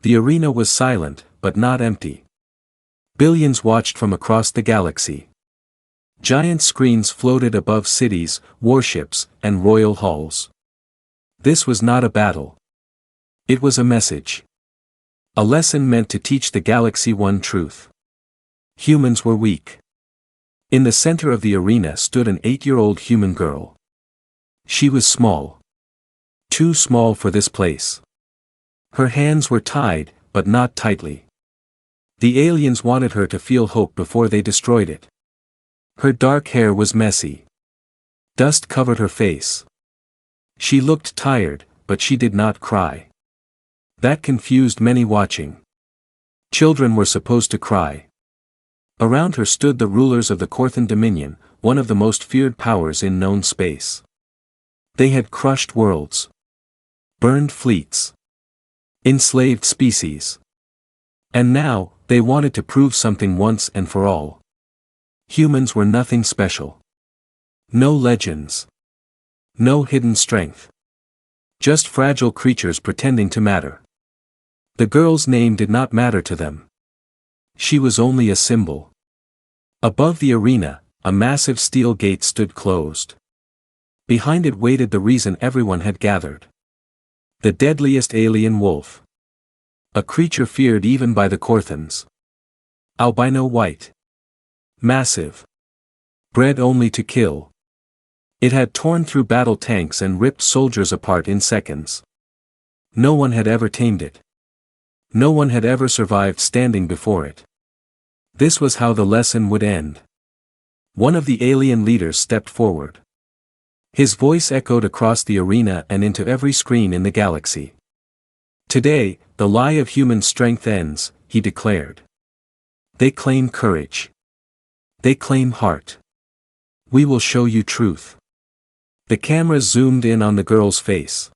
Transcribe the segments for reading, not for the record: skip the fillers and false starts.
The arena was silent, but not empty. Billions watched from across the galaxy. Giant screens floated above cities, warships, and royal halls. This was not a battle. It was a message. A lesson meant to teach the galaxy one truth. Humans were weak. In the center of the arena stood an 8-year-old human girl. She was small. Too small for this place. Her hands were tied, but not tightly. The aliens wanted her to feel hope before they destroyed it. Her dark hair was messy. Dust covered her face. She looked tired, but she did not cry. That confused many watching. Children were supposed to cry. Around her stood the rulers of the Corthan Dominion, one of the most feared powers in known space. They had crushed worlds. Burned fleets. Enslaved species. And now, they wanted to prove something once and for all. Humans were nothing special. No legends. No hidden strength. Just fragile creatures pretending to matter. The girl's name did not matter to them. She was only a symbol. Above the arena, a massive steel gate stood closed. Behind it waited the reason everyone had gathered. The deadliest alien wolf. A creature feared even by the Corthans. Albino white. Massive. Bred only to kill. It had torn through battle tanks and ripped soldiers apart in seconds. No one had ever tamed it. No one had ever survived standing before it. This was how the lesson would end. One of the alien leaders stepped forward. His voice echoed across the arena and into every screen in the galaxy. Today, the lie of human strength ends, he declared. They claim courage. They claim heart. We will show you truth. The cameras zoomed in on the girl's face.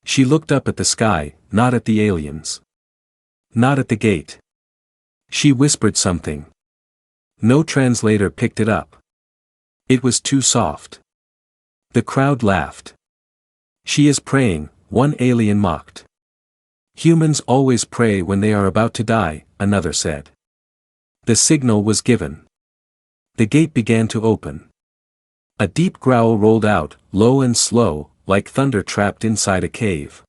She looked up at the sky, not at the aliens. Not at the gate. She whispered something. No translator picked it up. It was too soft. The crowd laughed. She is praying, one alien mocked. Humans always pray when they are about to die, another said. The signal was given. The gate began to open. A deep growl rolled out, low and slow, like thunder trapped inside a cave.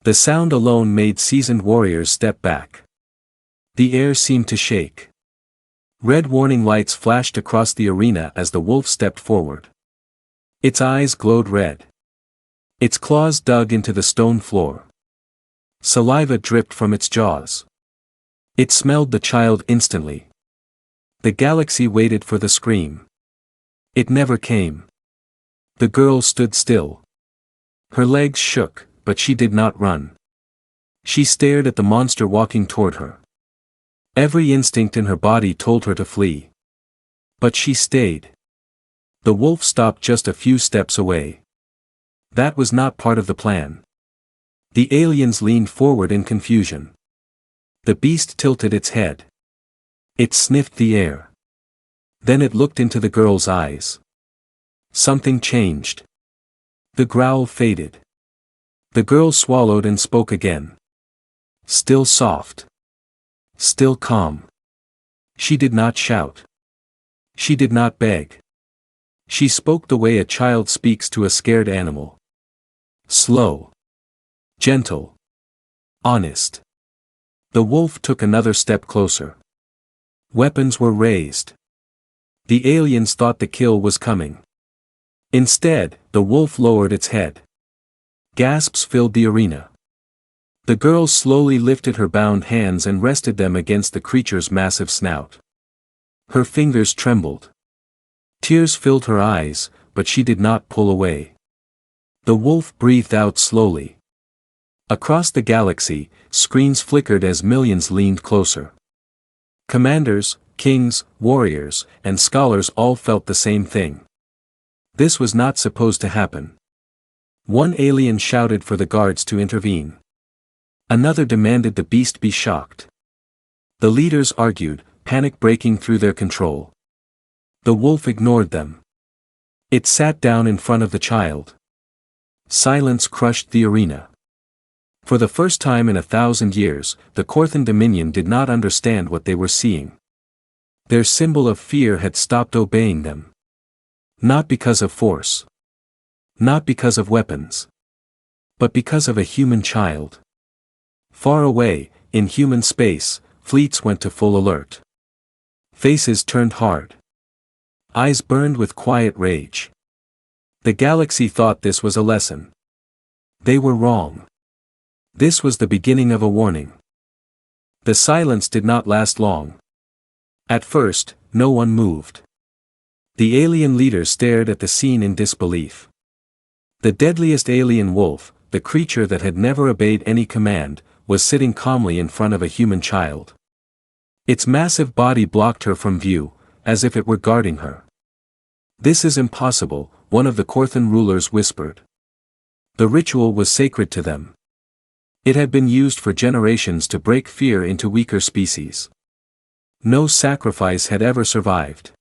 The sound alone made seasoned warriors step back. The air seemed to shake. Red warning lights flashed across the arena as the wolf stepped forward. Its eyes glowed red. Its claws dug into the stone floor. Saliva dripped from its jaws. It smelled the child instantly. The galaxy waited for the scream. It never came. The girl stood still. Her legs shook, but she did not run. She stared at the monster walking toward her. Every instinct in her body told her to flee. But she stayed. The wolf stopped just a few steps away. That was not part of the plan. The aliens leaned forward in confusion. The beast tilted its head. It sniffed the air. Then it looked into the girl's eyes. Something changed. The growl faded. The girl swallowed and spoke again. Still soft. Still calm. She did not shout. She did not beg. She spoke the way a child speaks to a scared animal. Slow. Gentle. Honest. The wolf took another step closer. Weapons were raised. The aliens thought the kill was coming. Instead, the wolf lowered its head. Gasps filled the arena. The girl slowly lifted her bound hands and rested them against the creature's massive snout. Her fingers trembled. Tears filled her eyes, but she did not pull away. The wolf breathed out slowly. Across the galaxy, screens flickered as millions leaned closer. Commanders, kings, warriors, and scholars all felt the same thing. This was not supposed to happen. One alien shouted for the guards to intervene. Another demanded the beast be shocked. The leaders argued, panic breaking through their control. The wolf ignored them. It sat down in front of the child. Silence crushed the arena. For the first time in 1,000 years, the Korthan Dominion did not understand what they were seeing. Their symbol of fear had stopped obeying them. Not because of force. Not because of weapons. But because of a human child. Far away, in human space, fleets went to full alert. Faces turned hard. Eyes burned with quiet rage. The galaxy thought this was a lesson. They were wrong. This was the beginning of a warning. The silence did not last long. At first, no one moved. The alien leader stared at the scene in disbelief. The deadliest alien wolf, the creature that had never obeyed any command, was sitting calmly in front of a human child. Its massive body blocked her from view, as if it were guarding her. "This is impossible," one of the Korthan rulers whispered. The ritual was sacred to them. It had been used for generations to break fear into weaker species. No sacrifice had ever survived.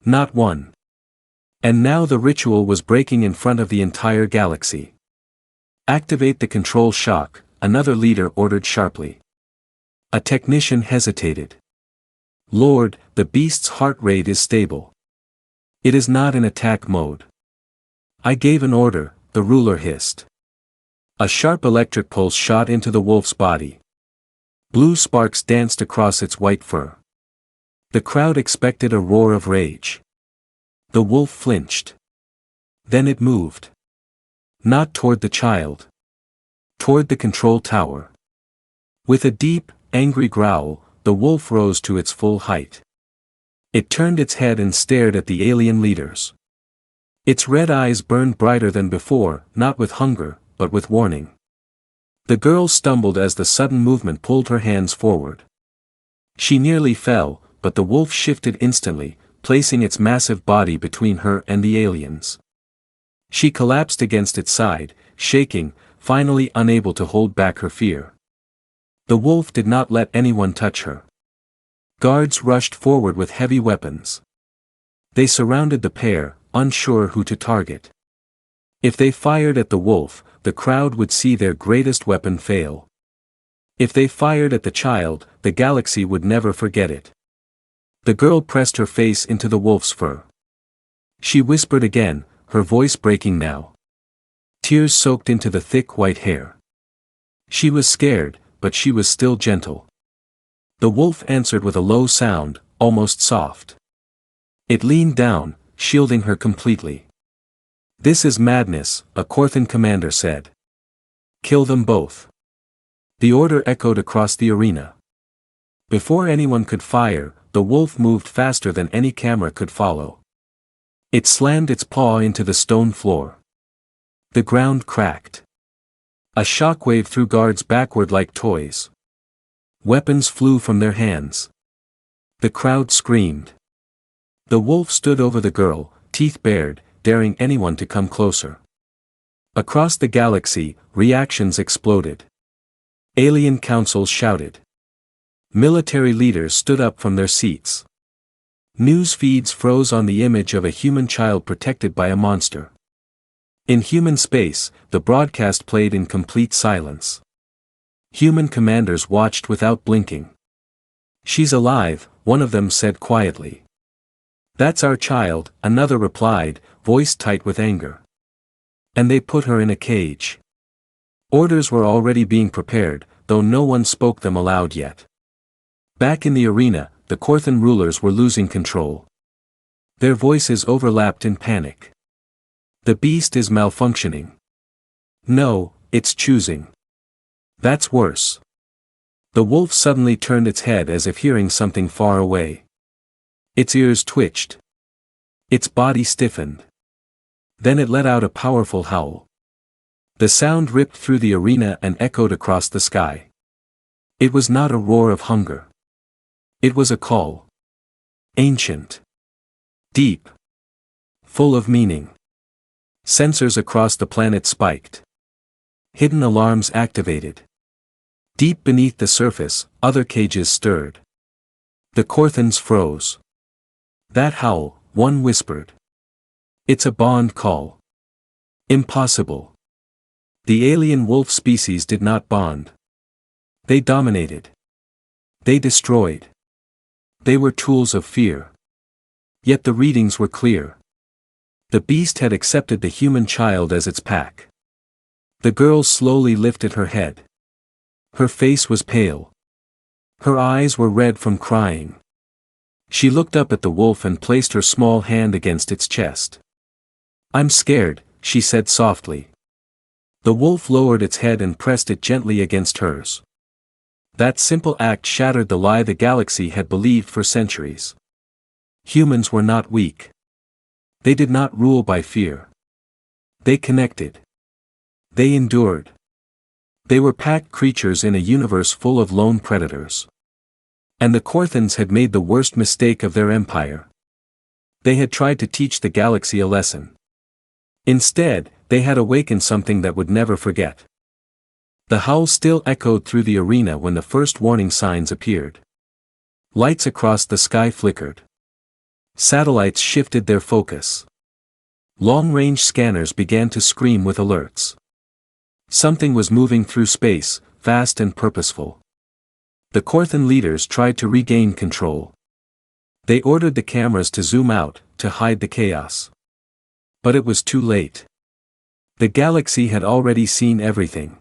Not one. And now the ritual was breaking in front of the entire galaxy. "Activate the control shock," another leader ordered sharply. A technician hesitated. "Lord, the beast's heart rate is stable. It is not in attack mode." "I gave an order," the ruler hissed. A sharp electric pulse shot into the wolf's body. Blue sparks danced across its white fur. The crowd expected a roar of rage. The wolf flinched. Then it moved. Not toward the child. Toward the control tower. With a deep, angry growl, the wolf rose to its full height. It turned its head and stared at the alien leaders. Its red eyes burned brighter than before, not with hunger, but with warning. The girl stumbled as the sudden movement pulled her hands forward. She nearly fell, but the wolf shifted instantly, placing its massive body between her and the aliens. She collapsed against its side, shaking, finally unable to hold back her fear. The wolf did not let anyone touch her. Guards rushed forward with heavy weapons. They surrounded the pair, unsure who to target. If they fired at the wolf, the crowd would see their greatest weapon fail. If they fired at the child, the galaxy would never forget it. The girl pressed her face into the wolf's fur. She whispered again, her voice breaking now. Tears soaked into the thick white hair. She was scared, but she was still gentle. The wolf answered with a low sound, almost soft. It leaned down, shielding her completely. "This is madness," a Korthan commander said. "Kill them both." The order echoed across the arena. Before anyone could fire, the wolf moved faster than any camera could follow. It slammed its paw into the stone floor. The ground cracked. A shockwave threw guards backward like toys. Weapons flew from their hands. The crowd screamed. The wolf stood over the girl, teeth bared, daring anyone to come closer. Across the galaxy, reactions exploded. Alien councils shouted. Military leaders stood up from their seats. News feeds froze on the image of a human child protected by a monster. In human space, the broadcast played in complete silence. Human commanders watched without blinking. "She's alive," one of them said quietly. "That's our child," another replied, voice tight with anger. "And they put her in a cage." Orders were already being prepared, though no one spoke them aloud yet. Back in the arena, the Korthan rulers were losing control. Their voices overlapped in panic. "The beast is malfunctioning." "No, it's choosing." "That's worse." The wolf suddenly turned its head as if hearing something far away. Its ears twitched. Its body stiffened. Then it let out a powerful howl. The sound ripped through the arena and echoed across the sky. It was not a roar of hunger. It was a call. Ancient. Deep. Full of meaning. Sensors across the planet spiked. Hidden alarms activated. Deep beneath the surface, other cages stirred. The Korthans froze. "That howl," one whispered. "It's a bond call." "Impossible." The alien wolf species did not bond. They dominated. They destroyed. They were tools of fear. Yet the readings were clear. The beast had accepted the human child as its pack. The girl slowly lifted her head. Her face was pale. Her eyes were red from crying. She looked up at the wolf and placed her small hand against its chest. "I'm scared," she said softly. The wolf lowered its head and pressed it gently against hers. That simple act shattered the lie the galaxy had believed for centuries. Humans were not weak. They did not rule by fear. They connected. They endured. They were pack creatures in a universe full of lone predators. And the Korthans had made the worst mistake of their empire. They had tried to teach the galaxy a lesson. Instead, they had awakened something that would never forget. The howl still echoed through the arena when the first warning signs appeared. Lights across the sky flickered. Satellites shifted their focus. Long-range scanners began to scream with alerts. Something was moving through space, fast and purposeful. The Korthan leaders tried to regain control. They ordered the cameras to zoom out, to hide the chaos. But it was too late. The galaxy had already seen everything.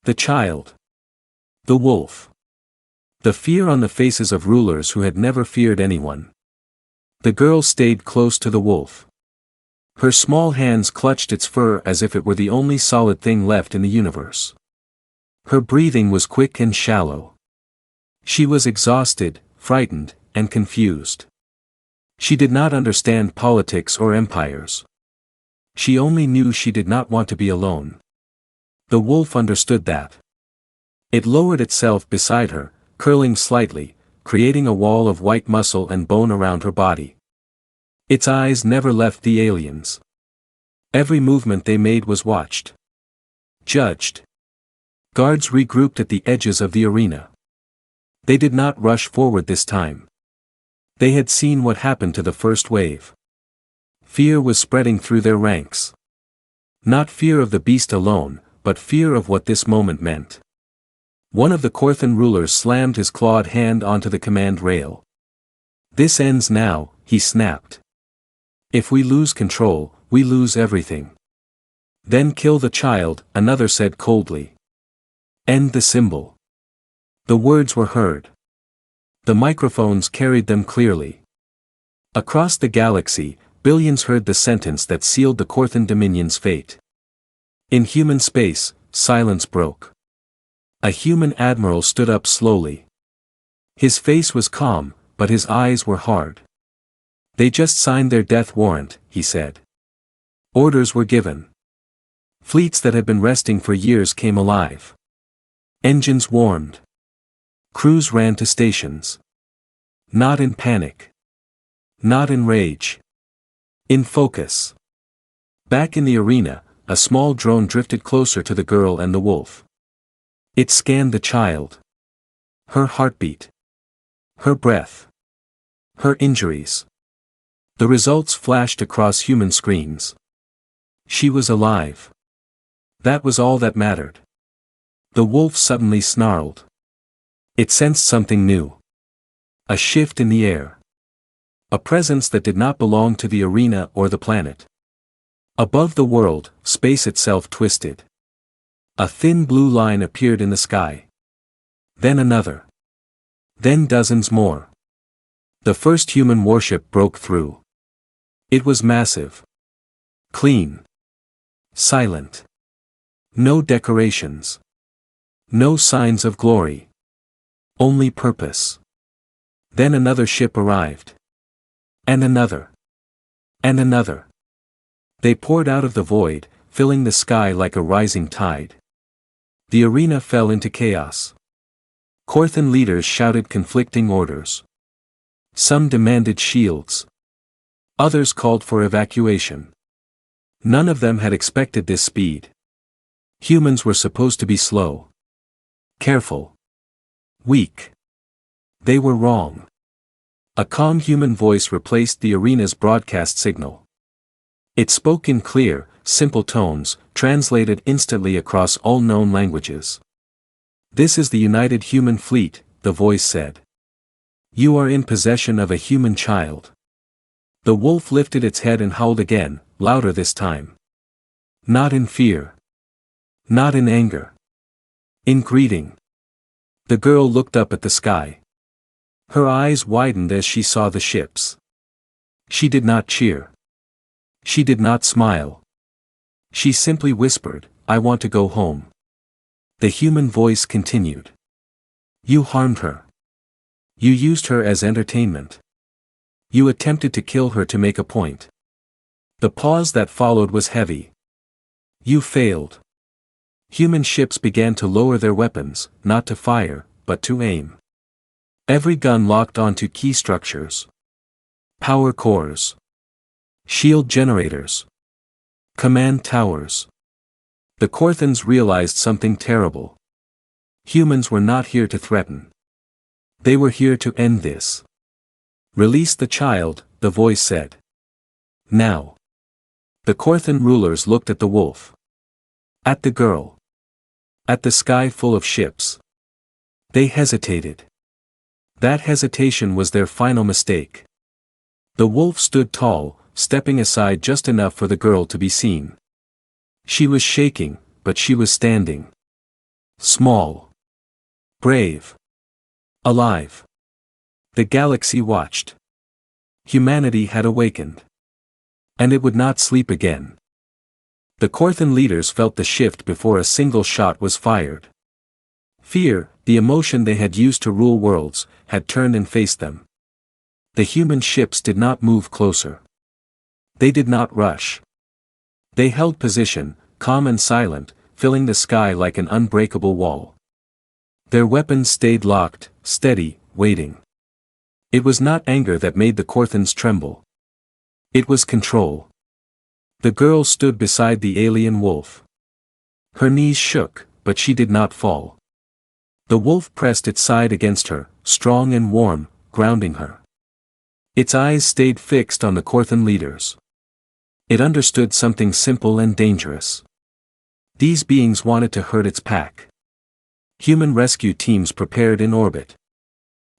The child. The wolf. The fear on the faces of rulers who had never feared anyone. The girl stayed close to the wolf. Her small hands clutched its fur as if it were the only solid thing left in the universe. Her breathing was quick and shallow. She was exhausted, frightened, and confused. She did not understand politics or empires. She only knew she did not want to be alone. The wolf understood that. It lowered itself beside her, curling slightly, creating a wall of white muscle and bone around her body. Its eyes never left the aliens. Every movement they made was watched. Judged. Guards regrouped at the edges of the arena. They did not rush forward this time. They had seen what happened to the first wave. Fear was spreading through their ranks. Not fear of the beast alone, but fear of what this moment meant. One of the Korthan rulers slammed his clawed hand onto the command rail. "This ends now," he snapped. "If we lose control, we lose everything." "Then kill the child," another said coldly. "End the symbol." The words were heard. The microphones carried them clearly. Across the galaxy, billions heard the sentence that sealed the Korthan Dominion's fate. In human space, silence broke. A human admiral stood up slowly. His face was calm, but his eyes were hard. "They just signed their death warrant," he said. Orders were given. Fleets that had been resting for years came alive. Engines warmed. Crews ran to stations. Not in panic. Not in rage. In focus. Back in the arena, a small drone drifted closer to the girl and the wolf. It scanned the child. Her heartbeat. Her breath. Her injuries. The results flashed across human screens. She was alive. That was all that mattered. The wolf suddenly snarled. It sensed something new. A shift in the air. A presence that did not belong to the arena or the planet. Above the world, space itself twisted. A thin blue line appeared in the sky. Then another. Then dozens more. The first human warship broke through. It was massive. Clean. Silent. No decorations. No signs of glory. Only purpose. Then another ship arrived. And another. And another. They poured out of the void, filling the sky like a rising tide. The arena fell into chaos. Korthan leaders shouted conflicting orders. Some demanded shields. Others called for evacuation. None of them had expected this speed. Humans were supposed to be slow. Careful. Weak. They were wrong. A calm human voice replaced the arena's broadcast signal. It spoke in clear, simple tones, translated instantly across all known languages. "This is the United Human Fleet," the voice said. "You are in possession of a human child." The wolf lifted its head and howled again, louder this time. Not in fear. Not in anger. In greeting. The girl looked up at the sky. Her eyes widened as she saw the ships. She did not cheer. She did not smile. She simply whispered, "I want to go home." The human voice continued. "You harmed her. You used her as entertainment. You attempted to kill her to make a point." The pause that followed was heavy. "You failed." Human ships began to lower their weapons, not to fire, but to aim. Every gun locked onto key structures. Power cores. Shield generators. Command towers. The Korthans realized something terrible. Humans were not here to threaten. They were here to end this. "Release the child," the voice said. "Now." The Korthan rulers looked at the wolf. At the girl. At the sky full of ships. They hesitated. That hesitation was their final mistake. The wolf stood tall, stepping aside just enough for the girl to be seen. She was shaking, but she was standing. Small. Brave. Alive. The galaxy watched. Humanity had awakened. And it would not sleep again. The Korthan leaders felt the shift before a single shot was fired. Fear, the emotion they had used to rule worlds, had turned and faced them. The human ships did not move closer. They did not rush. They held position, calm and silent, filling the sky like an unbreakable wall. Their weapons stayed locked, steady, waiting. It was not anger that made the Korthans tremble. It was control. The girl stood beside the alien wolf. Her knees shook, but she did not fall. The wolf pressed its side against her, strong and warm, grounding her. Its eyes stayed fixed on the Korthan leaders. It understood something simple and dangerous. These beings wanted to hurt its pack. Human rescue teams prepared in orbit.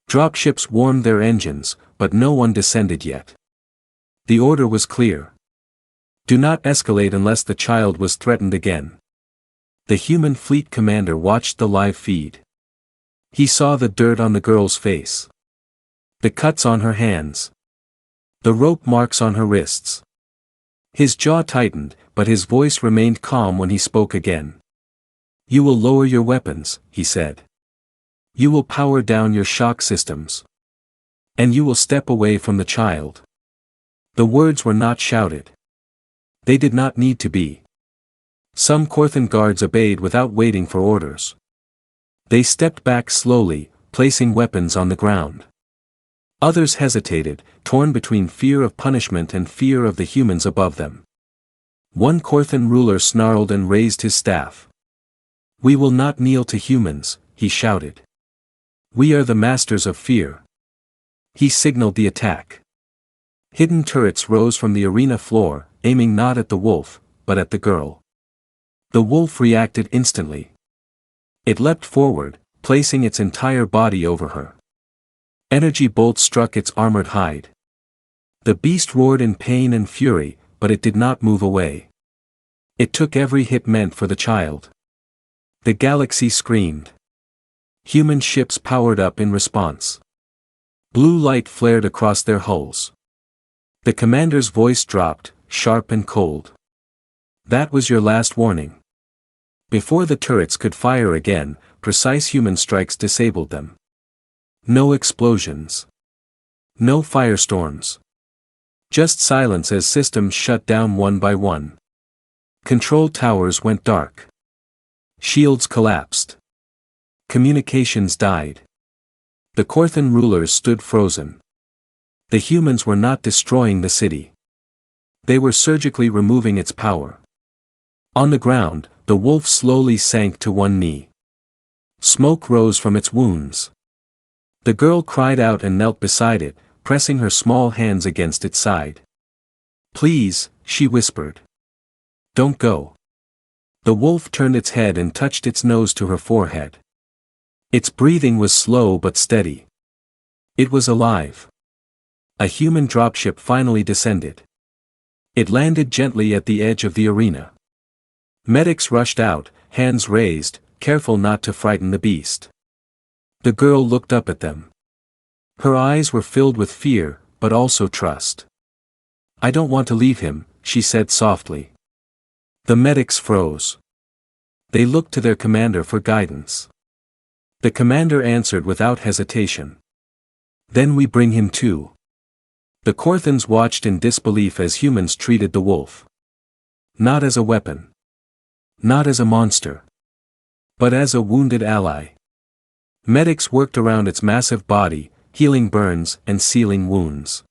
Dropships warmed their engines, but no one descended yet. The order was clear. Do not escalate unless the child was threatened again. The human fleet commander watched the live feed. He saw the dirt on the girl's face. The cuts on her hands. The rope marks on her wrists. His jaw tightened, but his voice remained calm when he spoke again. "You will lower your weapons," he said. "You will power down your shock systems. And you will step away from the child." The words were not shouted. They did not need to be. Some Korthan guards obeyed without waiting for orders. They stepped back slowly, placing weapons on the ground. Others hesitated, torn between fear of punishment and fear of the humans above them. One Korthan ruler snarled and raised his staff. "We will not kneel to humans," he shouted. "We are the masters of fear." He signaled the attack. Hidden turrets rose from the arena floor, aiming not at the wolf, but at the girl. The wolf reacted instantly. It leapt forward, placing its entire body over her. Energy bolts struck its armored hide. The beast roared in pain and fury, but it did not move away. It took every hit meant for the child. The galaxy screamed. Human ships powered up in response. Blue light flared across their hulls. The commander's voice dropped, sharp and cold. "That was your last warning." Before the turrets could fire again, precise human strikes disabled them. No explosions. No firestorms. Just silence as systems shut down one by one. Control towers went dark. Shields collapsed. Communications died. The Korthan rulers stood frozen. The humans were not destroying the city. They were surgically removing its power. On the ground, the wolf slowly sank to one knee. Smoke rose from its wounds. The girl cried out and knelt beside it, pressing her small hands against its side. "Please," she whispered. Don't go. The wolf turned its head and touched its nose to her forehead. Its breathing was slow but steady. It was alive. A human dropship finally descended. It landed gently at the edge of the arena. Medics rushed out, hands raised, careful not to frighten the beast. The girl looked up at them. Her eyes were filled with fear, but also trust. "I don't want to leave him," she said softly. The medics froze. They looked to their commander for guidance. The commander answered without hesitation. "Then we bring him too." The Korthans watched in disbelief as humans treated the wolf. Not as a weapon. Not as a monster. But as a wounded ally. Medics worked around its massive body, healing burns and sealing wounds.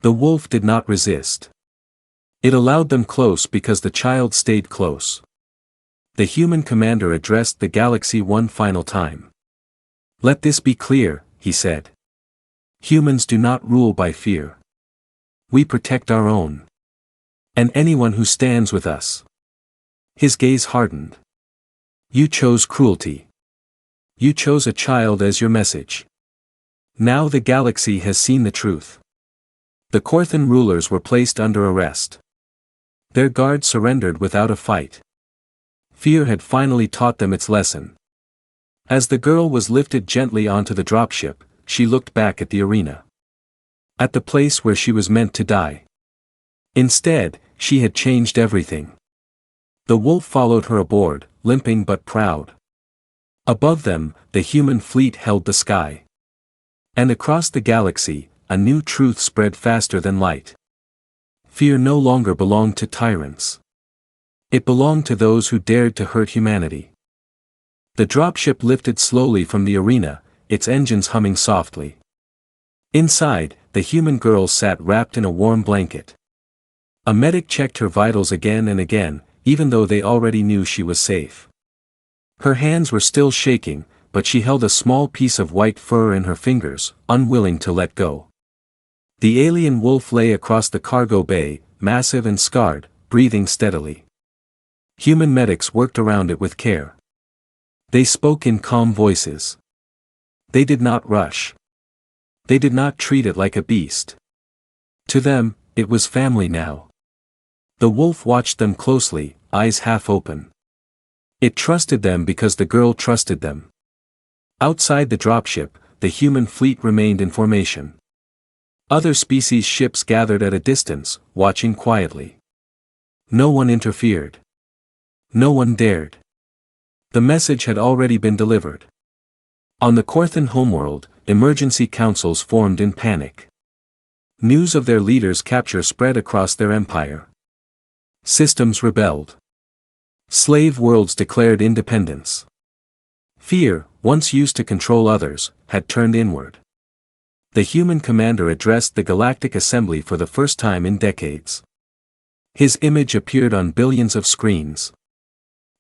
The wolf did not resist. It allowed them close because the child stayed close. The human commander addressed the galaxy one final time. "Let this be clear," he said. "Humans do not rule by fear. We protect our own. And anyone who stands with us." His gaze hardened. "You chose cruelty. You chose a child as your message. Now the galaxy has seen the truth." The Korthan rulers were placed under arrest. Their guards surrendered without a fight. Fear had finally taught them its lesson. As the girl was lifted gently onto the dropship, she looked back at the arena. At the place where she was meant to die. Instead, she had changed everything. The wolf followed her aboard, limping but proud. Above them, the human fleet held the sky. And across the galaxy, a new truth spread faster than light. Fear no longer belonged to tyrants. It belonged to those who dared to hurt humanity. The dropship lifted slowly from the arena, its engines humming softly. Inside, the human girl sat wrapped in a warm blanket. A medic checked her vitals again and again, even though they already knew she was safe. Her hands were still shaking, but she held a small piece of white fur in her fingers, unwilling to let go. The alien wolf lay across the cargo bay, massive and scarred, breathing steadily. Human medics worked around it with care. They spoke in calm voices. They did not rush. They did not treat it like a beast. To them, it was family now. The wolf watched them closely, eyes half open. It trusted them because the girl trusted them. Outside the dropship, the human fleet remained in formation. Other species' ships gathered at a distance, watching quietly. No one interfered. No one dared. The message had already been delivered. On the Korthan homeworld, emergency councils formed in panic. News of their leaders' capture spread across their empire. Systems rebelled. Slave worlds declared independence. Fear, once used to control others, had turned inward. The human commander addressed the Galactic Assembly for the first time in decades. His image appeared on billions of screens.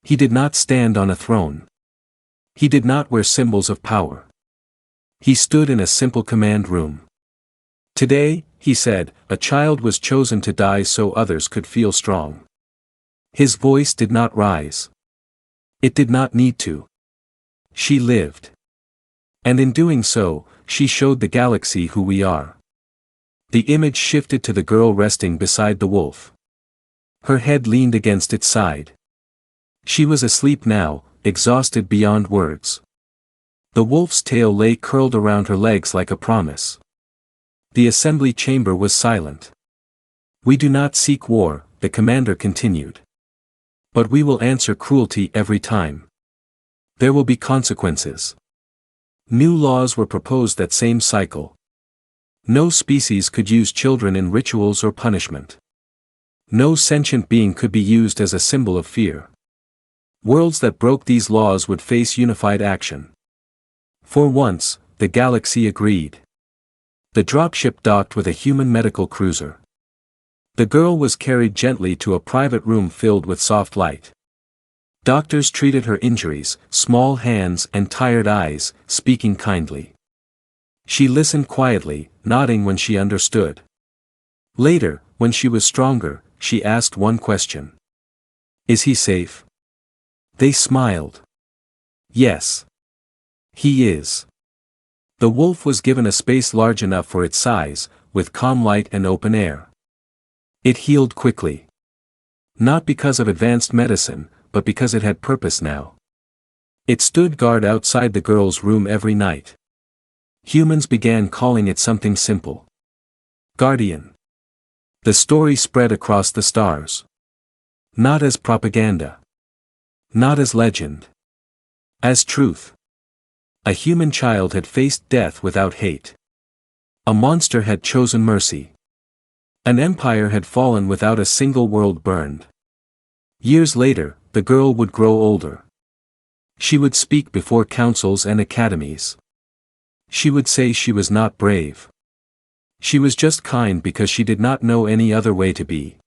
He did not stand on a throne. He did not wear symbols of power. He stood in a simple command room. "Today," he said, "a child was chosen to die so others could feel strong." His voice did not rise. It did not need to. She lived. And in doing so, she showed the galaxy who we are. The image shifted to the girl resting beside the wolf. Her head leaned against its side. She was asleep now, exhausted beyond words. The wolf's tail lay curled around her legs like a promise. The assembly chamber was silent. "We do not seek war," the commander continued. "But we will answer cruelty every time. There will be consequences." New laws were proposed that same cycle. No species could use children in rituals or punishment. No sentient being could be used as a symbol of fear. Worlds that broke these laws would face unified action. For once, the galaxy agreed. The dropship docked with a human medical cruiser. The girl was carried gently to a private room filled with soft light. Doctors treated her injuries, small hands and tired eyes, speaking kindly. She listened quietly, nodding when she understood. Later, when she was stronger, she asked one question. Is he safe? They smiled. Yes. He is. The wolf was given a space large enough for its size, with calm light and open air. It healed quickly. Not because of advanced medicine, but because it had purpose now. It stood guard outside the girl's room every night. Humans began calling it something simple. Guardian. The story spread across the stars. Not as propaganda. Not as legend. As truth. A human child had faced death without hate. A monster had chosen mercy. An empire had fallen without a single world burned. Years later, the girl would grow older. She would speak before councils and academies. She would say she was not brave. She was just kind because she did not know any other way to be.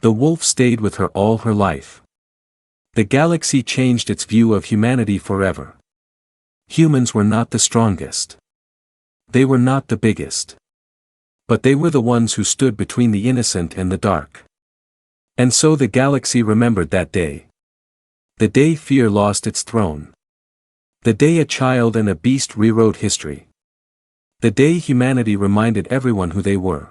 The wolf stayed with her all her life. The galaxy changed its view of humanity forever. Humans were not the strongest. They were not the biggest. But they were the ones who stood between the innocent and the dark. And so the galaxy remembered that day. The day fear lost its throne. The day a child and a beast rewrote history. The day humanity reminded everyone who they were.